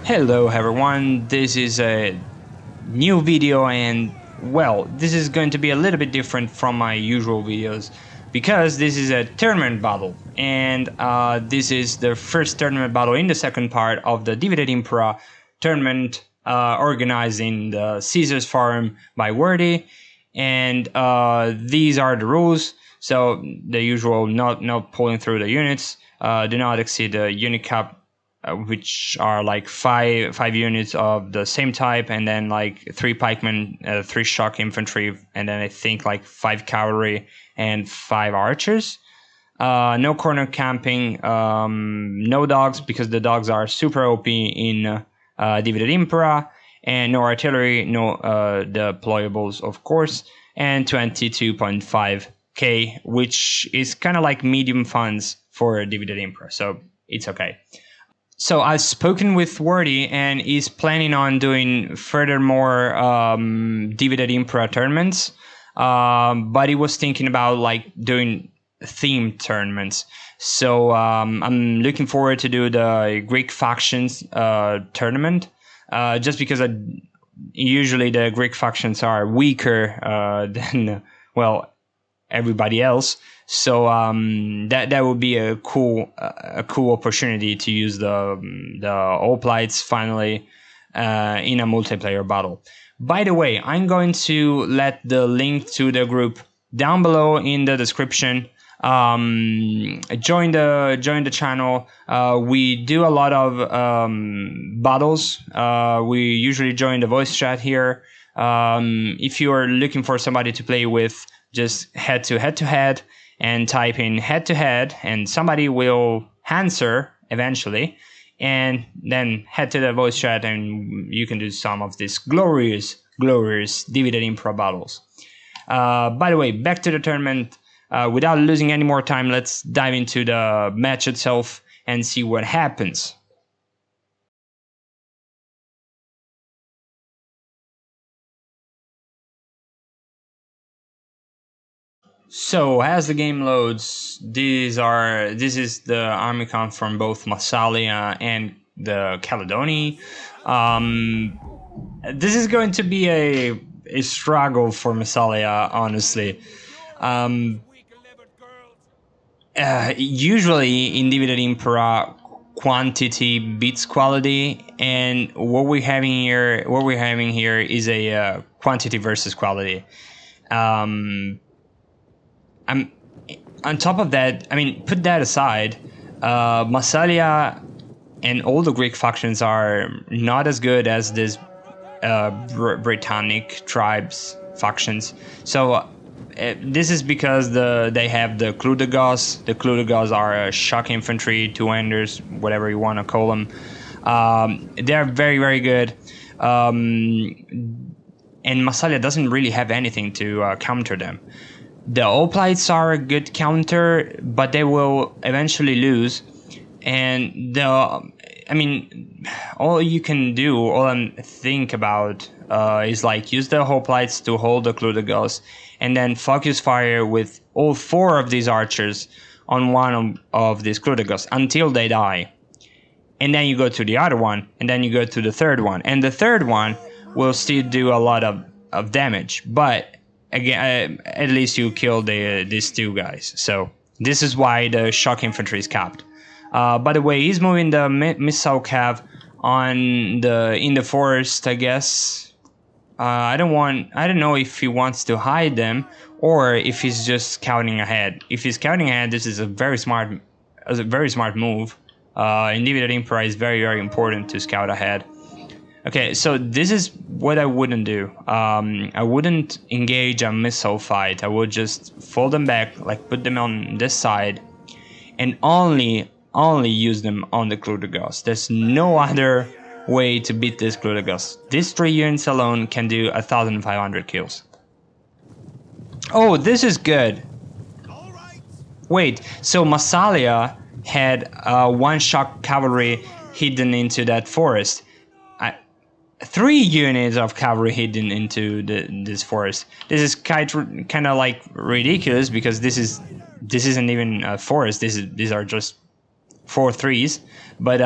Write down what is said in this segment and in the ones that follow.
Hello everyone, this is a new video and well, this is going to be a little bit different from my usual videos because this is a tournament battle and this is the first tournament battle in the second part of the Defintely Impera tournament organized in the Caesar's Forum by Wardy, and these are the rules. So the usual, not pulling through the units, do not exceed the unit cap, which are like five units of the same type, and then like 3 pikemen, 3 shock infantry, and then I think like 5 cavalry and 5 archers. No corner camping, no dogs because the dogs are super OP in Defintely Impera, and no artillery, no deployables of course, and 22.5k, which is kind of like medium funds for Defintely Impera, so it's okay. So I've spoken with Wardy, and he's planning on doing furthermore Defintely Impera tournaments, but he was thinking about like doing themed tournaments. So I'm looking forward to do the Greek factions tournament, just because usually the Greek factions are weaker than everybody else. So that would be a cool opportunity to use the hoplites finally in a multiplayer battle. By the way, I'm going to let the link to the group down below in the description. Join the channel. We do a lot of battles. We usually join the voice chat here. If you are looking for somebody to play with, just head to head and type in head to head, and somebody will answer eventually, and then head to the voice chat and you can do some of these glorious Defintely Impera battles. By the way, back to the tournament. Without losing any more time, let's dive into the match itself and see what happens. So as the game loads, this is the army count from both Massalia and the Caledoni. This is going to be a struggle for Massalia, honestly. Usually in Defintely Impera, quantity beats quality, and what we're having here is a quantity versus quality. I'm on top of that. I mean, put that aside. Massalia and all the Greek factions are not as good as this Britannic tribes factions. So this is because they have the Clou de Gosse. The Clou de Gosse are shock infantry, two-handers, whatever you want to call them. They're very good. And Massalia doesn't really have anything to counter them. The hoplites are a good counter, but they will eventually lose. And all you can do, all I think about is like use the hoplites to hold the Clou de Gosse, and then focus fire with all 4 of these archers on one of these Clou de Gosse until they die. And then you go to the other one, and then you go to the third one, and the third one will still do a lot of damage, but again, at least you kill these 2 guys. So this is why the shock infantry is capped. By the way, he's moving the missile cav in the forest, I guess. I don't know if he wants to hide them or if he's just scouting ahead. If he's scouting ahead, this is a very smart move. In Defintely Impera, it's very important to scout ahead. Okay, so this is what I wouldn't do. I wouldn't engage a missile fight. I would just fold them back, like put them on this side, and only use them on the Clou de Gosse. There's no other way to beat this Clou de Gosse. These 3 units alone can do 1,500 kills. Oh, this is good. Wait, so Massalia had 1 shock cavalry hidden into that forest. 3 units of cavalry hidden into this forest. This is kind of like ridiculous because this isn't even a forest. These are just 4 3s. But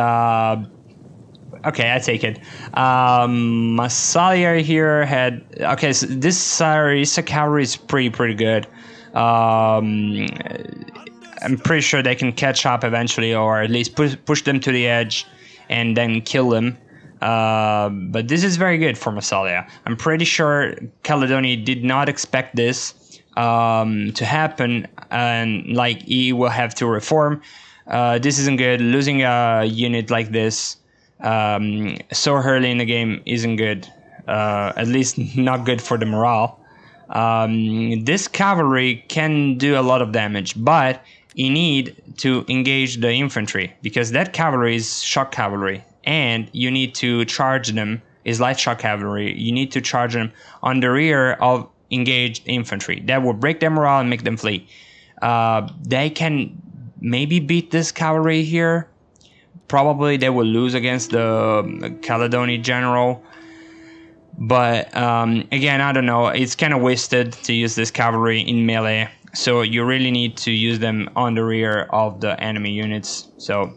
Okay, I take it. Massalia here had... Okay, so this Ceasar cavalry is pretty good. I'm pretty sure they can catch up eventually, or at least push them to the edge and then kill them. But this is very good for Massalia. I'm pretty sure Caledoni did not expect this to happen, and like he will have to reform. This isn't good. Losing a unit like this so early in the game isn't good. At least not good for the morale. This cavalry can do a lot of damage, but you need to engage the infantry, because that cavalry is shock cavalry, and you need to charge them, is light shock cavalry. You need to charge them on the rear of engaged infantry. That will break their morale and make them flee. They can maybe beat this cavalry here. Probably they will lose against the Caledoni general. But again, I don't know. It's kind of wasted to use this cavalry in melee. So you really need to use them on the rear of the enemy units. So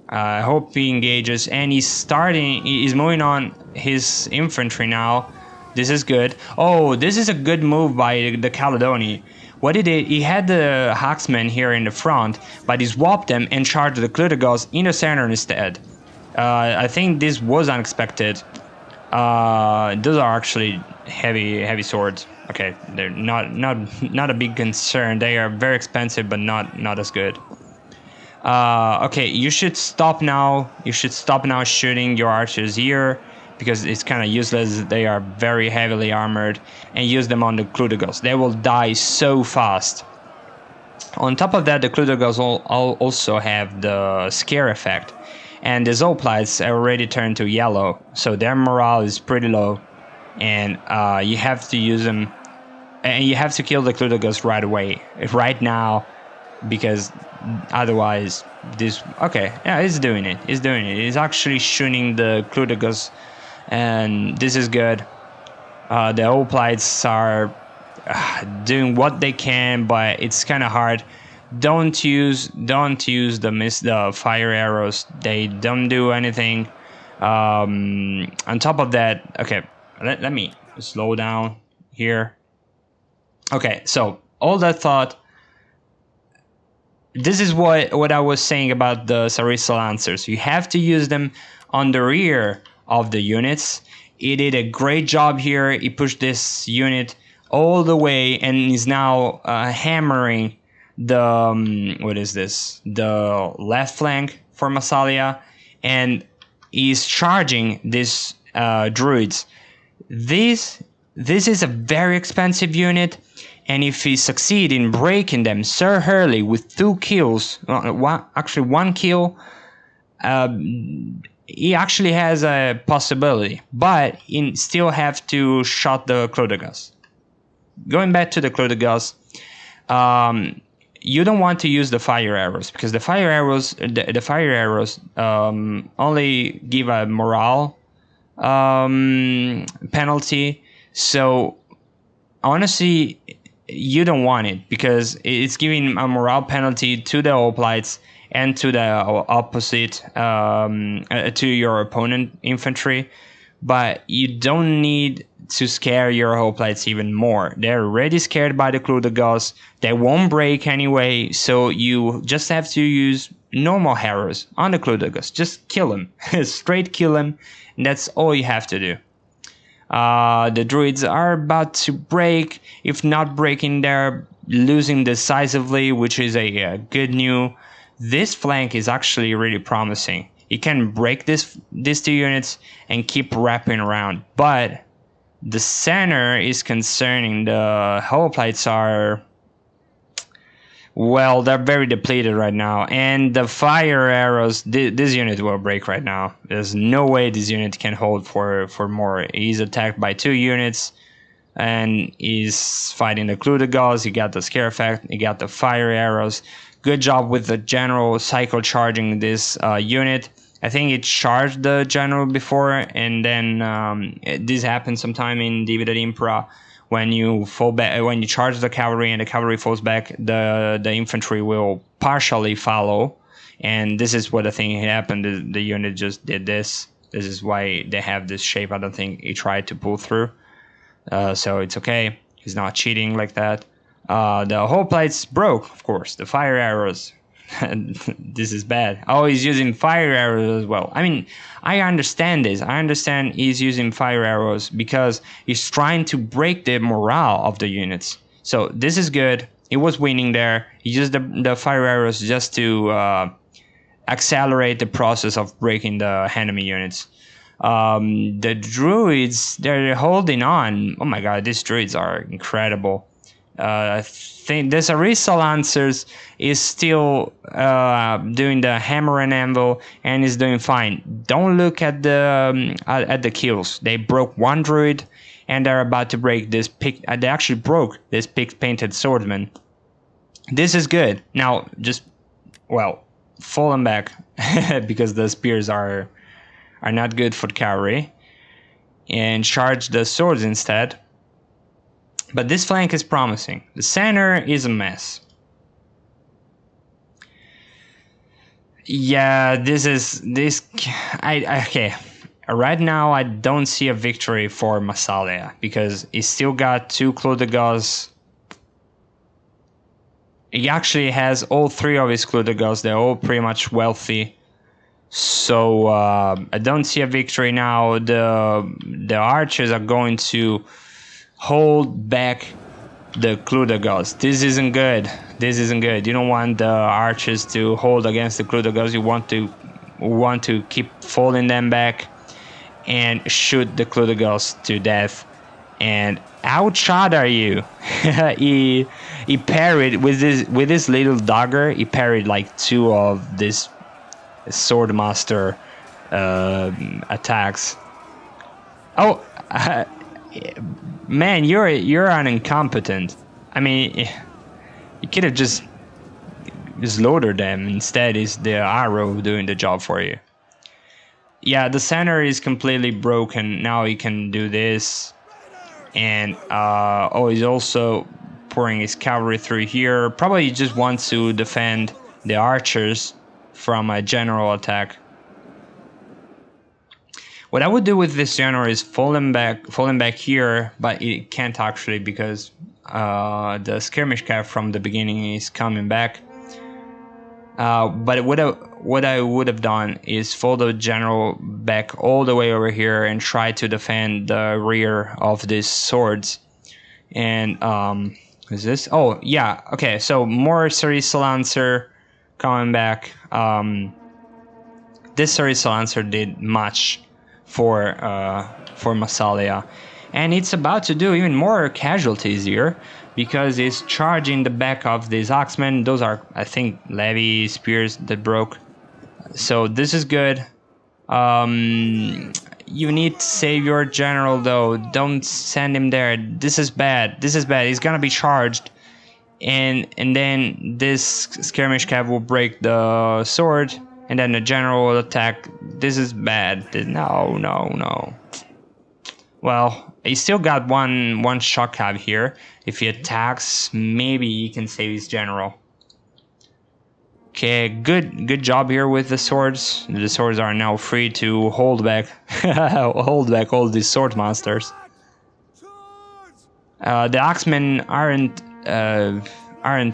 I hope he engages. And he's moving on his infantry now. This is good. Oh, this is a good move by the Caledoni. What he did, he had the Hacksmen here in the front, but he swapped them and charged the Clutogos in the center instead. I think this was unexpected. Those are actually heavy swords. Okay, they're not a big concern. They are very expensive, but not as good. Okay, you should stop now. You should stop now shooting your archers here, because it's kind of useless. They are very heavily armored, and use them on the Clutogos. They will die so fast. On top of that, the Clutogos also have the scare effect, and the Zoplites already turned to yellow, so their morale is pretty low, and you have to use them, and you have to kill the Clutogos right away, right now, because otherwise this... Okay, yeah, he's doing it. He's actually shooting the Clutogos, and this is good. The Zoplites are doing what they can, but it's kind of hard. Don't use the fire arrows. They don't do anything. On top of that, okay, let me slow down here. Okay, so all that thought. This is what I was saying about the Sarissa Lancers. You have to use them on the rear of the units. He did a great job here. He pushed this unit all the way and is now hammering the what is this? The left flank for Massalia, and he's charging these druids. This is a very expensive unit, and if he succeed in breaking them so early with 2 kills, actually 1 kill, he actually has a possibility, but he still have to shot the Clutogos. Going back to the Clutogos, you don't want to use the fire arrows, because the fire arrows only give a morale penalty. So honestly, you don't want it, because it's giving a morale penalty to the hoplites and to the opposite, to your opponent infantry. But you don't need to scare your hoplites even more. They're already scared by the Clutogos. They won't break anyway, so you just have to use normal arrows on the Clutogos. Just kill them. Straight kill them. And that's all you have to do. The druids are about to break. If not breaking, they're losing decisively, which is a good news. This flank is actually really promising. You can break these 2 units and keep wrapping around, but the center is concerning. The hoplites are, well, they're very depleted right now, and the fire arrows, this unit will break right now. There's no way this unit can hold for more. He's attacked by 2 units, and he's fighting the Clutogos. He got the scare effect, he got the fire arrows. Good job with the general cycle charging this unit. I think it charged the general before, and then this happens sometime in D&I Impera. When you fall back, when you charge the cavalry and the cavalry falls back, the infantry will partially follow, And this is what I think happened. The unit just did this. This is why they have this shape. I don't think he tried to pull through. So it's okay. He's not cheating like that. The whole plate's broke, of course. The fire arrows. This is bad. Oh, he's using fire arrows as well. I mean, I understand this. I understand he's using fire arrows because he's trying to break the morale of the units. So this is good. He was winning there. He used the fire arrows just to accelerate the process of breaking the enemy units. The druids, they're holding on. Oh my god, these druids are incredible. I think the Ceasar Lancers is still doing the hammer and anvil and is doing fine. Don't look at the kills. They broke one druid and they're about to break this pick. They actually broke this painted swordsman. This is good. Now just fall them back because the spears are not good for cavalry, and charge the swords instead. But this flank is promising. The center is a mess. Yeah, okay. Right now, I don't see a victory for Massalia because he still got 2 Clos de Gauze. He actually has all 3 of his Clos de Gauze. They're all pretty much wealthy. So I don't see a victory now. The archers are going to hold back the Clos de Gauze. This isn't good. This isn't good. You don't want the archers to hold against the Clos de Gauze. You want to keep folding them back and shoot the Clos de Gauze to death. And outshot are you? he parried with this little dagger. He parried like 2 of this swordmaster attacks. Oh. Man, you're an incompetent. I mean, you could have just slaughtered them. Instead, it's the arrow doing the job for you. Yeah, the center is completely broken. Now he can do this. And, he's also pouring his cavalry through here. Probably just wants to defend the archers from a general attack. What I would do with this general is falling back here, but it can't actually because the skirmish cav from the beginning is coming back. But what I would have done is fold the general back all the way over here and try to defend the rear of these swords. And is this? Oh yeah, okay. So more Ceasar Lancer coming back. This Ceasar Lancer did much for Massalia, and it's about to do even more casualties here because it's charging the back of these axemen. Those are, I think, levy spears that broke. So this is good. You need to save your general though. Don't send him there. This is bad. This is bad. He's gonna be charged, and then this skirmish cav will break the sword. And then the general will attack. This is bad. No. Well, he still got one shock cav here. If he attacks, maybe he can save his general. Okay, good job here with the swords. The swords are now free to hold back all these sword monsters. The axemen aren't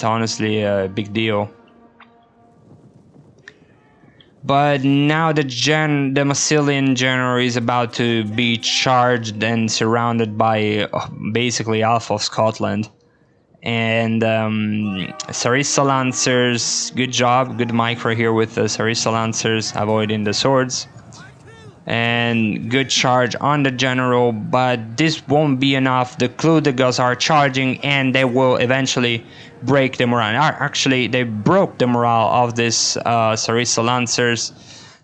honestly a big deal. But now the Massilian general is about to be charged and surrounded by basically half of Scotland. And Ceasar Lancers, good job, good micro here with the Ceasar Lancers, avoiding the swords. And good charge on the general, but this won't be enough. The Clos de Gauze are charging and they will eventually break the morale. Actually, they broke the morale of this Ceasar Lancers.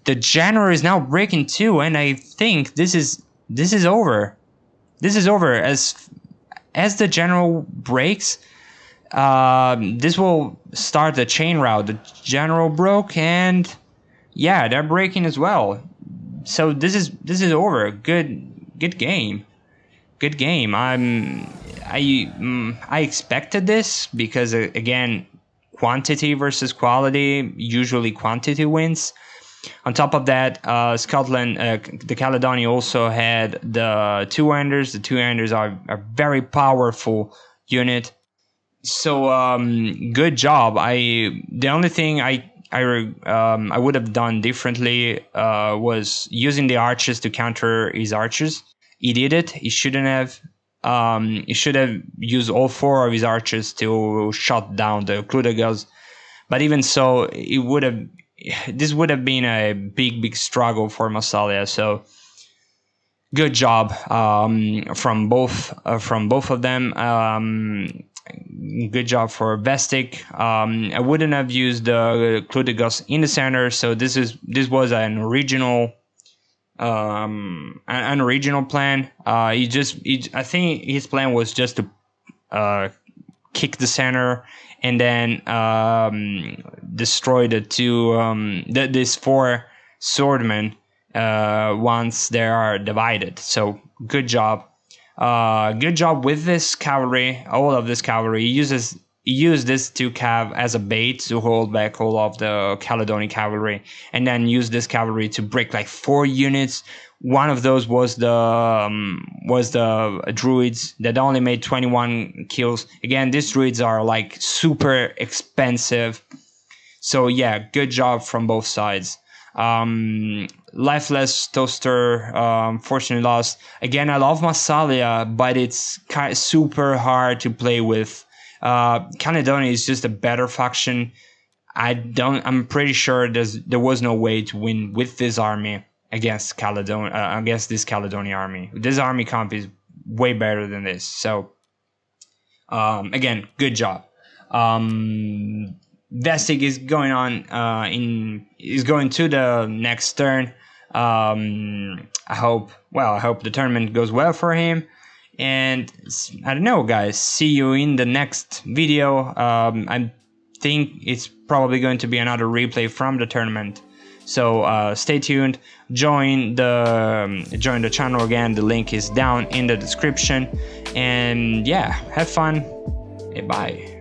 The general is now breaking too, and I think this is over. This is over. As the general breaks, this will start the chain route. The general broke, and yeah, they're breaking as well. So this is over. Good game. Good game. I expected this because again, quantity versus quality. Usually quantity wins. On top of that, Scotland, the Caledoni also had the two-handers. The two-handers are a very powerful unit. So good job. The only thing I would have done differently was using the archers to counter his archers. He did it. He shouldn't have. He should have used all 4 of his archers to shut down the Cludagels. But even so, this would have been a big struggle for Massalia. So good job from both of them. Good job for Vestic. I wouldn't have used the Cludagels in the center. So this was an original plan. I think his plan was just to kick the center and then destroy these 4 swordmen once they are divided. So good job. Good job with this cavalry. All of this cavalry. He used this to cav as a bait to hold back all of the Caledoni cavalry, and then use this cavalry to break like 4 units. One of those was the druids that only made 21 kills. Again, these druids are like super expensive. So yeah, good job from both sides. Lifeless Toaster, unfortunately lost. Again, I love Massalia, but it's super hard to play with. Caledoni is just a better faction. I'm pretty sure there was no way to win with this army against this Caledoni army. This army comp is way better than this. So again, good job. Vestig is going to the next turn. I hope the tournament goes well for him. And I don't know, guys. See you in the next video. I think it's probably going to be another replay from the tournament. So stay tuned. Join the channel again. The link is down in the description. And yeah, have fun. Bye.